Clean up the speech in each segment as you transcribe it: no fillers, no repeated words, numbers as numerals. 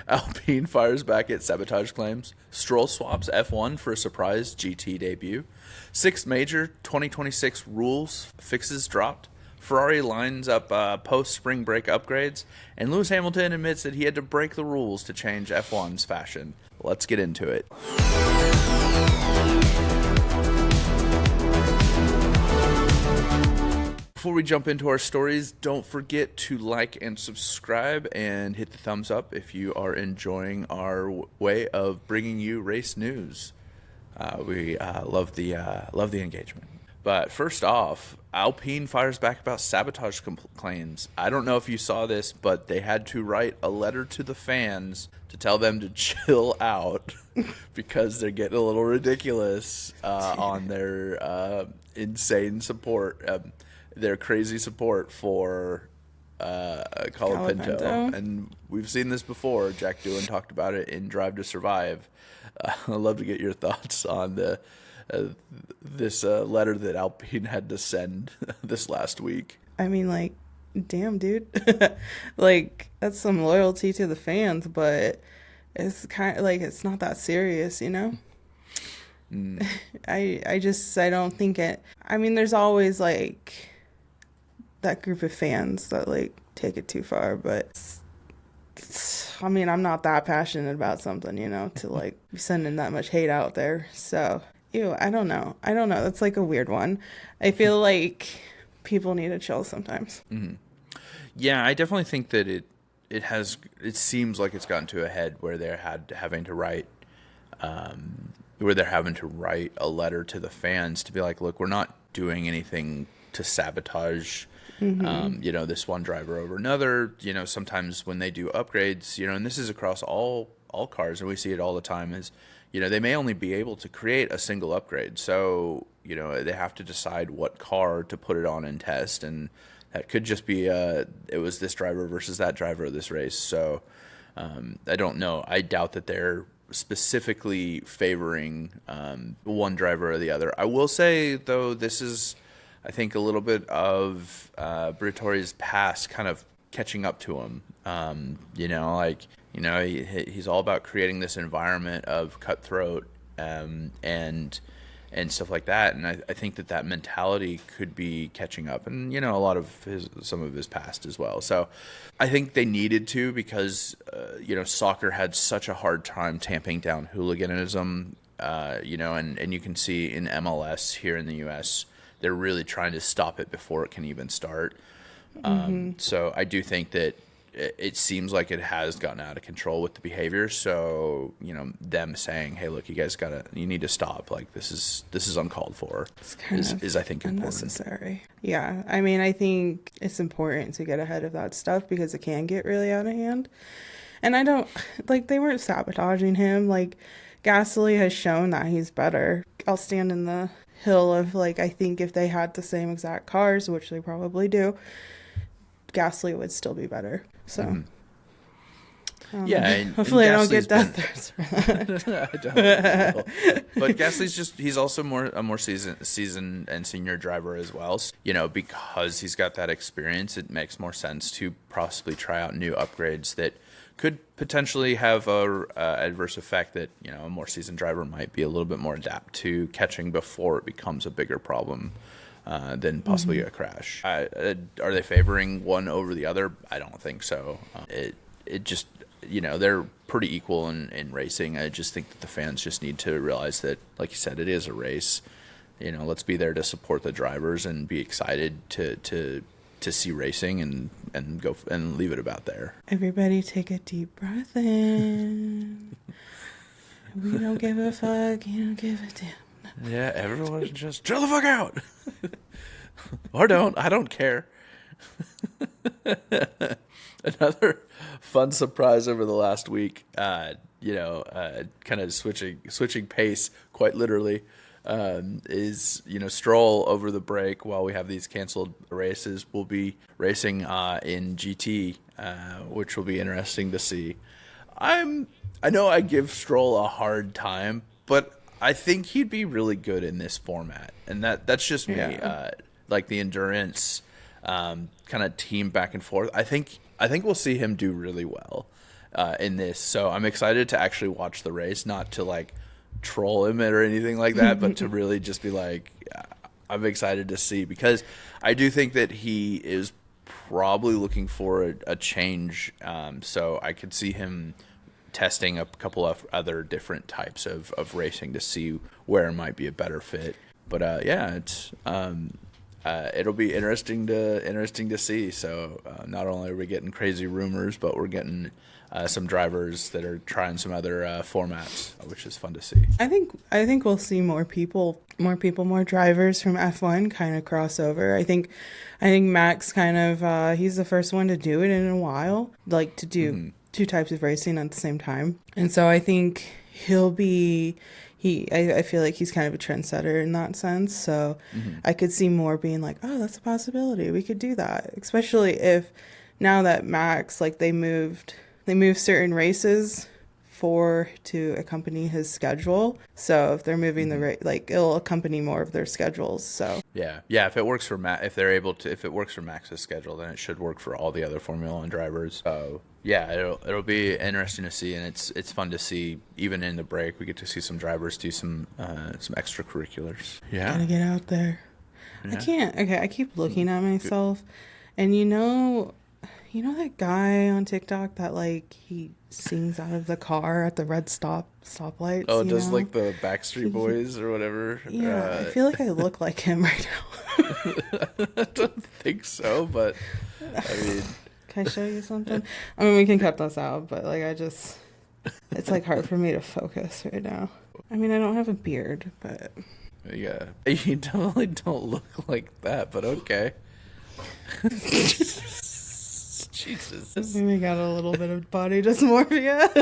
Alpine fires back at Sabotage claims. Stroll swaps F1 for a surprise GT debut. Sixth major 2026 rules fixes dropped. Ferrari lines up post-spring break upgrades. And Lewis Hamilton admits that he had to break the rules to change F1's fashion. Let's get into it. Before we jump into our stories, don't forget to like and subscribe and hit the thumbs up if you are enjoying our way of bringing you race news. We love the engagement. But first off, Alpine fires back about sabotage claims. I don't know if you saw this, but they had to write a letter to the fans to tell them to chill out because they're getting a little ridiculous on their insane support. Their crazy support for Colapinto. And we've seen this before. Jack Doohan talked about it in Drive to Survive. I'd love to get your thoughts on this letter that Alpine had to send this last week. I mean, like, damn, dude. Like, that's some loyalty to the fans, but it's kind of like it's not that serious, you know? I don't think it. I mean, there's always like that group of fans that like take it too far, but I mean, I'm not that passionate about something, you know, to like be sending that much hate out there. So, I don't know. That's like a weird one. I feel like people need to chill sometimes. Mm-hmm. Yeah, I definitely think that it seems like it's gotten to a head where they're having to write a letter to the fans to be like, look, we're not doing anything to sabotage this one driver over another. Sometimes when they do upgrades, and this is across all cars, and we see it all the time, is they may only be able to create a single upgrade. So they have to decide what car to put it on and test, and that could just be it was this driver versus that driver of this race. So I don't know. I doubt that they're specifically favoring one driver or the other. I will say, though, this is, I think, a little bit of Briatore's past kind of catching up to him. He's all about creating this environment of cutthroat and stuff like that. And I think that mentality could be catching up, and a lot of some of his past as well. So I think they needed to, because soccer had such a hard time tamping down hooliganism. And you can see in MLS here in the U.S. they're really trying to stop it before it can even start. So I do think that it seems like it has gotten out of control with the behavior. So, them saying, hey, look, you guys you need to stop. Like, this is uncalled for, is I think unnecessary. Important. Yeah. I mean, I think it's important to get ahead of that stuff because it can get really out of hand. And I don't, like, they weren't sabotaging him. Like, Gasly has shown that he's better. I'll stand in the hill of, like, I think if they had the same exact cars, which they probably do, Gasly would still be better. So, hopefully I don't get death threats for that. I don't know. But Gasly's he's also a more seasoned and senior driver as well. Because he's got that experience, it makes more sense to possibly try out new upgrades that could potentially have a adverse effect that a more seasoned driver might be a little bit more adept to catching before it becomes a bigger problem. Than possibly a crash. Are they favoring one over the other? I don't think so. It just, they're pretty equal in racing. I just think that the fans just need to realize that, like you said, it is a race. Let's be there to support the drivers and be excited to see racing and go and leave it about there. Everybody take a deep breath in. We don't give a fuck. You don't give a damn. Yeah, everyone just chill the fuck out. Or don't. I don't care. Another fun surprise over the last week, kind of switching pace, quite literally, is, Stroll over the break while we have these canceled races will be racing in GT, which will be interesting to see. I know I give Stroll a hard time, but I think he'd be really good in this format, and that's just me. Yeah. Like the endurance, kind of team back and forth. I think we'll see him do really well, in this. So I'm excited to actually watch the race, not to like troll him or anything like that, but to really just be like, I'm excited to see, because I do think that he is probably looking for a change. So I could see him testing a couple of other different types of racing to see where it might be a better fit. But yeah, it's it'll be interesting to see. So not only are we getting crazy rumors, but we're getting some drivers that are trying some other formats, which is fun to see. I think we'll see more drivers from F1 kind of cross over. I think Max kind of he's the first one to do it in a while, like to do two types of racing at the same time. And so I think he'll be I feel like he's kind of a trendsetter in that sense. So I could see more being like, oh, that's a possibility. We could do that. Especially if now that Max, like they moved certain races to accompany his schedule. So if they're moving like it'll accompany more of their schedules. So yeah. If it works for if it works for Max's schedule, then it should work for all the other Formula One drivers. So yeah, it'll be interesting to see, and it's fun to see. Even in the break, we get to see some drivers do some extracurriculars. Yeah, gotta get out there. Yeah. I can't. Okay, I keep looking at myself, and you know that guy on TikTok that like he sings out of the car at the red stoplights. Oh, does like the Backstreet Boys or whatever? Yeah, I feel like I look like him right now. I don't think so, but I mean, can I show you something? I mean, we can cut this out, but like it's like hard for me to focus right now. I mean, I don't have a beard, but yeah, you definitely don't look like that. But okay. Jesus. We got a little bit of body dysmorphia.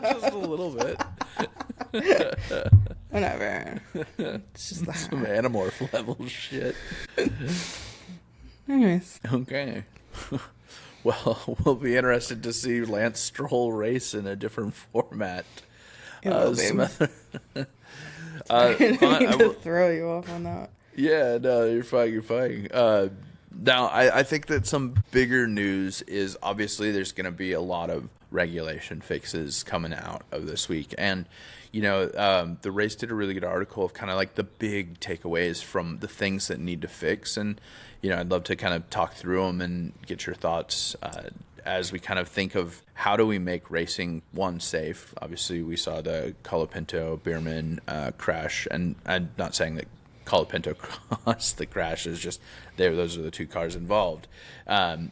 Just a little bit. Whatever. It's just some Animorph level shit. Anyways. Okay. Well, we'll be interested to see Lance Stroll race in a different format. It will be. I didn't mean to throw you off on that. Yeah, no, you're fine. Now, I think that some bigger news is obviously there's going to be a lot of regulation fixes coming out of this week. And, the race did a really good article of kind of like the big takeaways from the things that need to fix. And, I'd love to kind of talk through them and get your thoughts as we kind of think of how do we make racing, one, safe. Obviously, we saw the Colapinto Bierman crash, and I'm not saying that Colapinto caused the crash, is just those are the two cars involved, and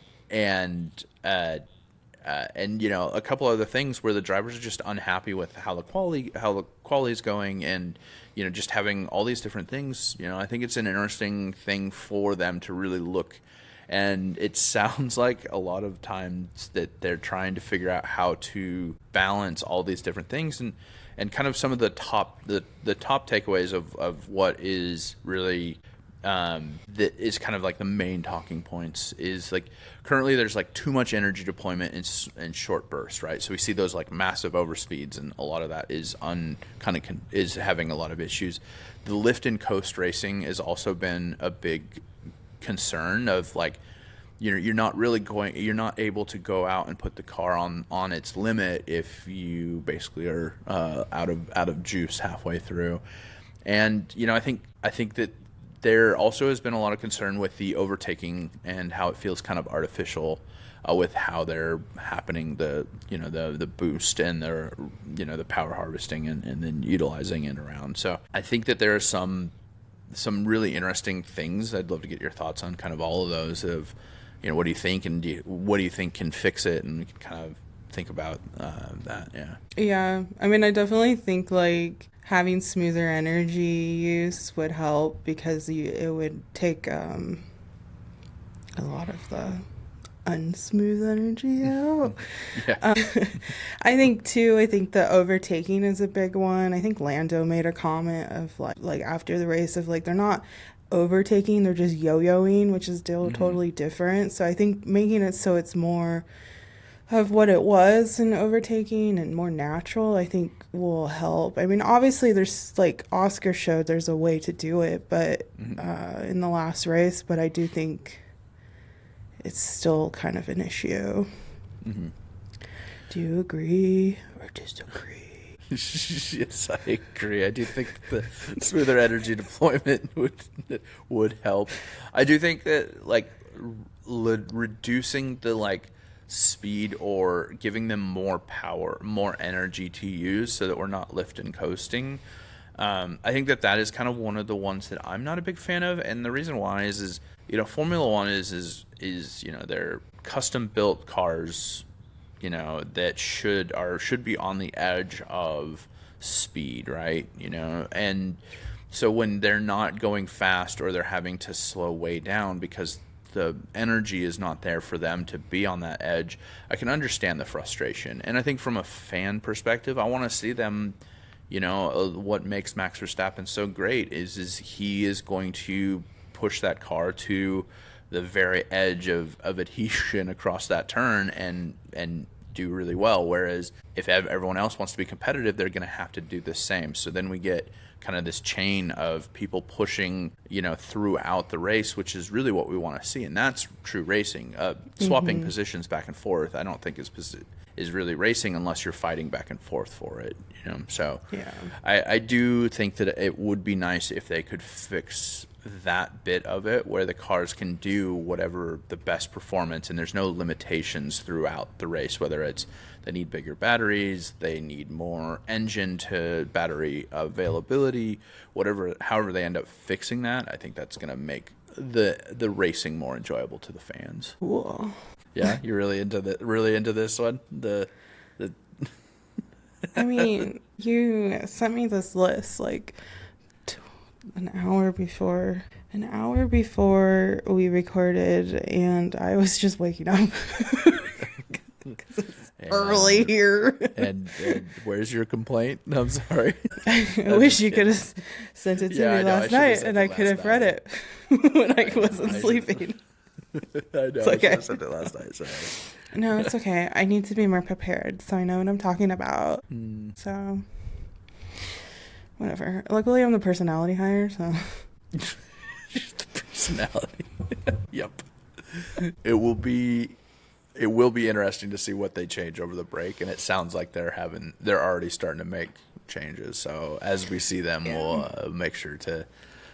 a couple other things where the drivers are just unhappy with how the quality is going, and just having all these different things. I think it's an interesting thing for them to really look, and it sounds like a lot of times that they're trying to figure out how to balance all these different things, and kind of some of the top takeaways of what is really that is kind of like the main talking points is like currently there's like too much energy deployment in short bursts, right? So we see those like massive overspeeds, and a lot of that is is having a lot of issues. The lift and coast racing has also been a big concern of like, you're not able to go out and put the car on its limit if you basically are out of juice halfway through. And I think that there also has been a lot of concern with the overtaking and how it feels kind of artificial with how they're happening, the boost and the power harvesting and then utilizing it around. So I think that there are some really interesting things. I'd love to get your thoughts on kind of all of those of, what do you think, and what do you think can fix it, and we can kind of think about that. Yeah, I mean, I definitely think like having smoother energy use would help, because it would take a lot of the unsmooth energy out. I think the overtaking is a big one. I think Lando made a comment of like after the race of like they're not overtaking, they're just yo-yoing, which is still totally different. So I think making it so it's more of what it was in overtaking and more natural, I think will help. I mean, obviously there's like Oscar showed there's a way to do it, but in the last race, but I do think it's still kind of an issue. Do you agree or disagree? Yes, I agree. I do think the smoother energy deployment would help. I do think that like reducing the like speed or giving them more power, more energy to use, so that we're not lifting coasting. I think that is kind of one of the ones that I'm not a big fan of, and the reason why is Formula One is they're custom built cars, that should be on the edge of speed, right? And so when they're not going fast or they're having to slow way down because the energy is not there for them to be on that edge, I can understand the frustration. And I think from a fan perspective, I want to see them, what makes Max Verstappen so great is he is going to push that car to the very edge of adhesion across that turn and do really well. Whereas if everyone else wants to be competitive, they're going to have to do the same. So then we get kind of this chain of people pushing, throughout the race, which is really what we want to see. And that's true racing. Swapping positions back and forth, I don't think is really racing unless you're fighting back and forth for it. So yeah. I do think that it would be nice if they could fix that bit of it where the cars can do whatever the best performance and there's no limitations throughout the race, whether it's they need bigger batteries, they need more engine to battery availability, however they end up fixing that. I think that's going to make the racing more enjoyable to the fans. Cool. Yeah, you're really into this one. I mean, you sent me this list like an hour before we recorded, and I was just waking up because it's early here. And where's your complaint? I'm sorry. I wish you could have sent it to me last night, and I could have read it when I wasn't sleeping. I know. It's okay. I sent it last night. Sorry. No, it's okay. I need to be more prepared, so I know what I'm talking about. So, whatever. Luckily, I'm the personality hire, so. The personality. Yep. It will be interesting to see what they change over the break, and it sounds like they're already starting to make changes. So as we see them, we'll make sure to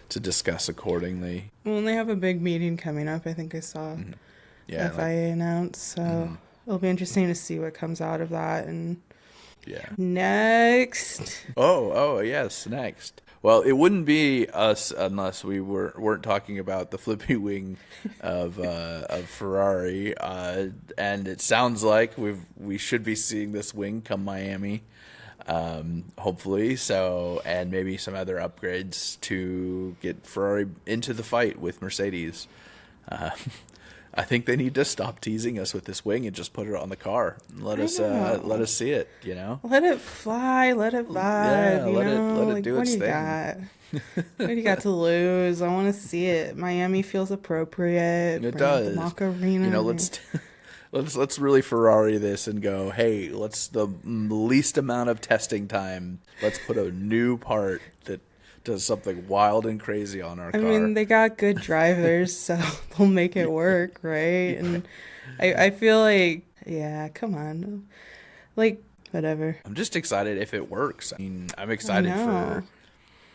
discuss accordingly. Well, and they have a big meeting coming up. I think I saw FIA announced, so it'll be interesting to see what comes out of that. And next. Oh yes, next. Well, it wouldn't be us unless we weren't talking about the Flippy wing of Ferrari, and it sounds like we should be seeing this wing come Miami, hopefully. So, and maybe some other upgrades to get Ferrari into the fight with Mercedes. I think they need to stop teasing us with this wing and just put it on the car and let us see it. Let it fly, let it vibe. Let it do its thing. What do you got to lose? I want to see it. Miami feels appropriate. It does. The Macarena. Let's really Ferrari this and go, hey, let's the least amount of testing time. Let's put a new part that does something wild and crazy on our car. I mean, they got good drivers, so they'll make it work, right? And I feel like, come on. Like, whatever. I'm just excited if it works. I mean, I'm excited for,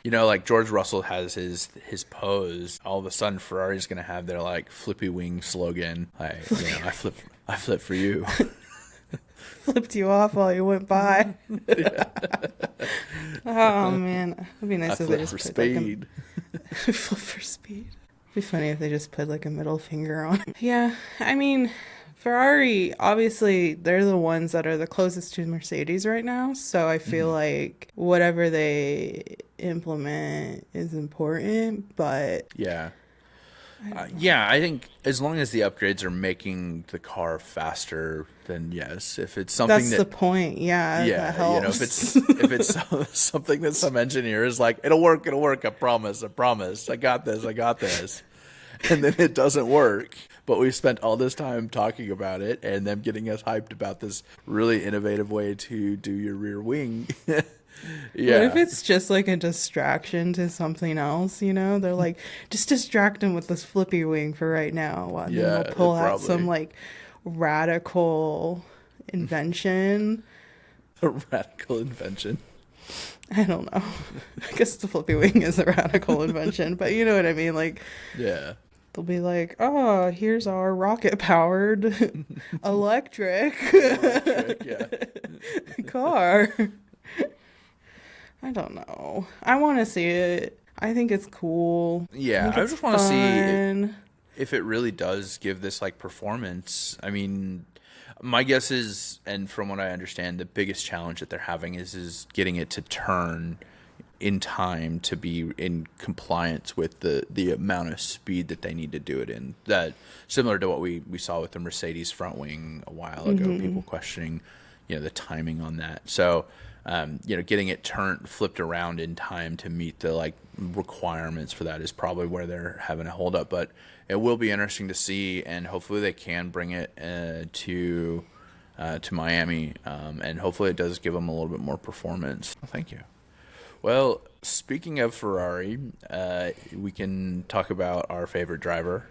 like George Russell has his pose. All of a sudden, Ferrari's going to have their, like, Flippy wing slogan. I flip for you. Flipped you off while you went by. Oh man, it'd be nice if they just put speed. Flip for speed. It'd be funny if they just put like a middle finger on it. Yeah, I mean, Ferrari, obviously they're the ones that are the closest to Mercedes right now, so I feel like whatever they implement is important, but I think as long as the upgrades are making the car faster, then yes. If it's something that's the point, that helps. If it's something that some engineer is like, it'll work, I promise, I got this, and then it doesn't work. But we've spent all this time talking about it and them getting us hyped about this really innovative way to do your rear wing. What if it's just like a distraction to something else, They're like, just distract him with this Flippy wing for right now. And then they'll pull out some like radical invention. A radical invention. I don't know. I guess the Flippy wing is a radical invention, but you know what I mean. Like, yeah, they'll be like, "Oh, here's our rocket-powered electric yeah. car." I don't know. I want to see it. I think it's cool. Yeah, I just want to see if it really does give this like performance. I mean, my guess is, and from what I understand, the biggest challenge that they're having is getting it to turn in time to be in compliance with the amount of speed that they need to do it in. That similar to what we saw with the Mercedes front wing a while ago, people questioning, the timing on that. So, getting it flipped around in time to meet the like requirements for that is probably where they're having a hold up. But it will be interesting to see, and hopefully they can bring it to Miami, and hopefully it does give them a little bit more performance. Well, thank you. Well, speaking of Ferrari, we can talk about our favorite driver,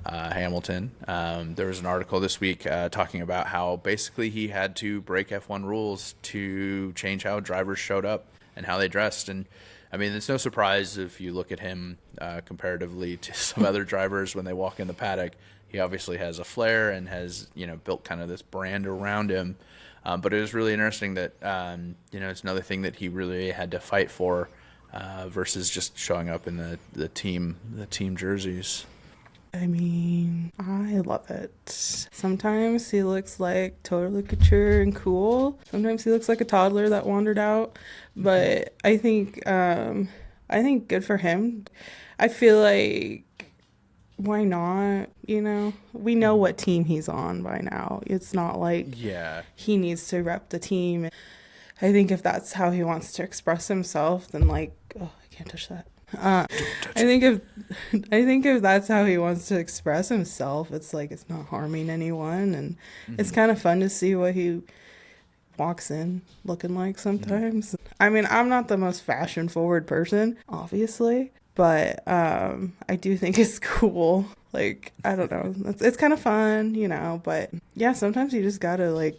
Hamilton. There was an article this week talking about how basically he had to break F1 rules to change how drivers showed up and how they dressed. And I mean, it's no surprise if you look at him comparatively to some other drivers when they walk in the paddock. He obviously has a flair and has, built kind of this brand around him. But it was really interesting that, it's another thing that he really had to fight for versus just showing up in the team jerseys. I mean, I love it. Sometimes he looks like totally couture and cool. Sometimes he looks like a toddler that wandered out. But I think good for him. I feel like, why not? We know what team he's on by now. It's not like he needs to rep the team. I think if that's how he wants to express himself, then I can't touch that. I think if that's how he wants to express himself, it's like it's not harming anyone, and it's kind of fun to see what he walks in looking like sometimes. I mean, I'm not the most fashion forward person, obviously, but I do think it's cool. Like, I don't know, it's kind of fun, but yeah, sometimes you just gotta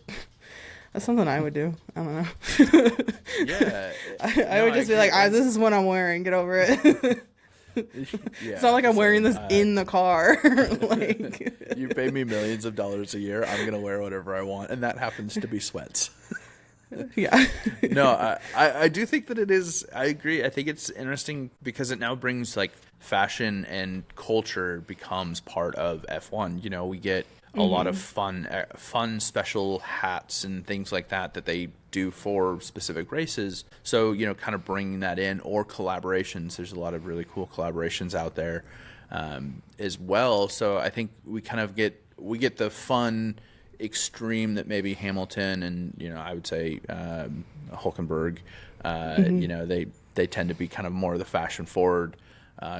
that's something I would do. I don't know. Yeah. I would just be like, this is what I'm wearing. Get over it. It's not like I'm wearing this in the car. You pay me millions of dollars a year. I'm going to wear whatever I want. And that happens to be sweats. Yeah. No, I do think that it is. I agree. I think it's interesting because it now brings fashion and culture becomes part of F1. We get a lot of fun special hats and things like that they do for specific races. So, kind of bringing that in, or collaborations. There's a lot of really cool collaborations out there as well. So I think we get the fun extreme that maybe Hamilton and, I would say Hülkenberg, they tend to be kind of more of the fashion forward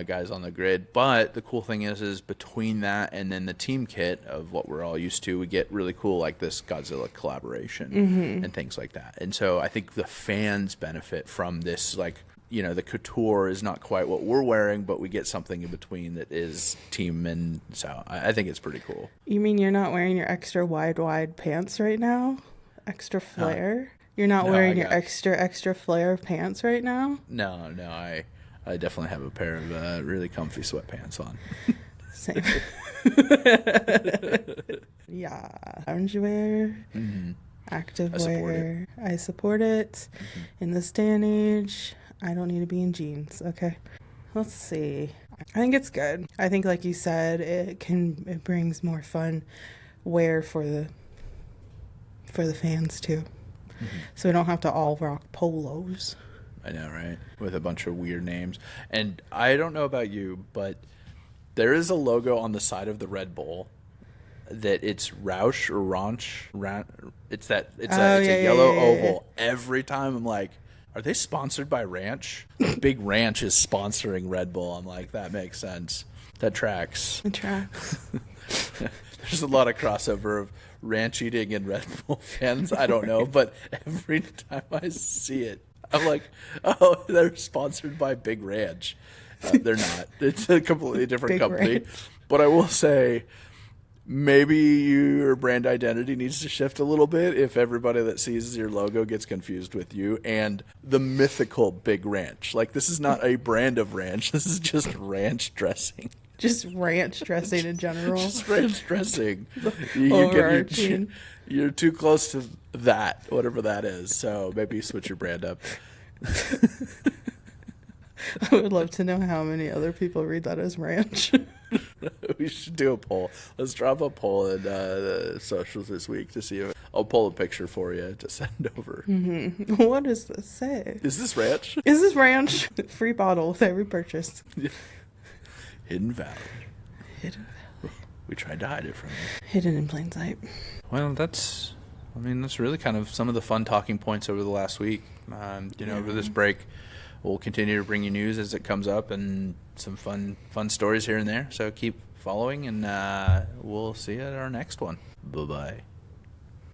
guys on the grid. But the cool thing is between that and then the team kit of what we're all used to, we get really cool like this Godzilla collaboration and things like that. And so I think the fans benefit from this, the couture is not quite what we're wearing, but we get something in between that is team. And so I think it's pretty cool. You mean you're not wearing your extra wide pants right now? Extra flare? You're not wearing your extra flare pants right now? No, I definitely have a pair of really comfy sweatpants on. Same. Yeah. Loungewear, active wear. I support it. In this day and age, I don't need to be in jeans. Okay. Let's see. I think it's good. I think, like you said, it brings more fun wear for the fans too. So we don't have to all rock polos. I know, right? With a bunch of weird names. And I don't know about you, but there is a logo on the side of the Red Bull that it's Roush or Ranch. It's a yellow oval. Every time I'm like, are they sponsored by Ranch? Big Ranch is sponsoring Red Bull. I'm like, that makes sense. That tracks. It tracks. There's a lot of crossover of ranch eating and Red Bull fans. I don't know, but every time I see it, I'm like, oh, they're sponsored by Big Ranch. They're not. It's a completely different company. Ranch. But I will say, maybe your brand identity needs to shift a little bit if everybody that sees your logo gets confused with you and the mythical Big Ranch. Like, this is not a brand of ranch. This is just ranch dressing. Just ranch dressing in general. Just ranch dressing. Overarching. You're too close to that, whatever that is. So maybe you switch your brand up. I would love to know how many other people read that as ranch. We should do a poll. Let's drop a poll in socials this week to see if I'll pull a picture for you to send over. Mm-hmm. What does this say? Is this ranch? Is this ranch? Free bottle with every purchase. Hidden Valley. Hidden Valley. We tried to hide it from you. Hidden in plain sight. Well, that's really kind of some of the fun talking points over the last week. Over this break, we'll continue to bring you news as it comes up and some fun stories here and there. So keep following, and we'll see you at our next one. Bye-bye.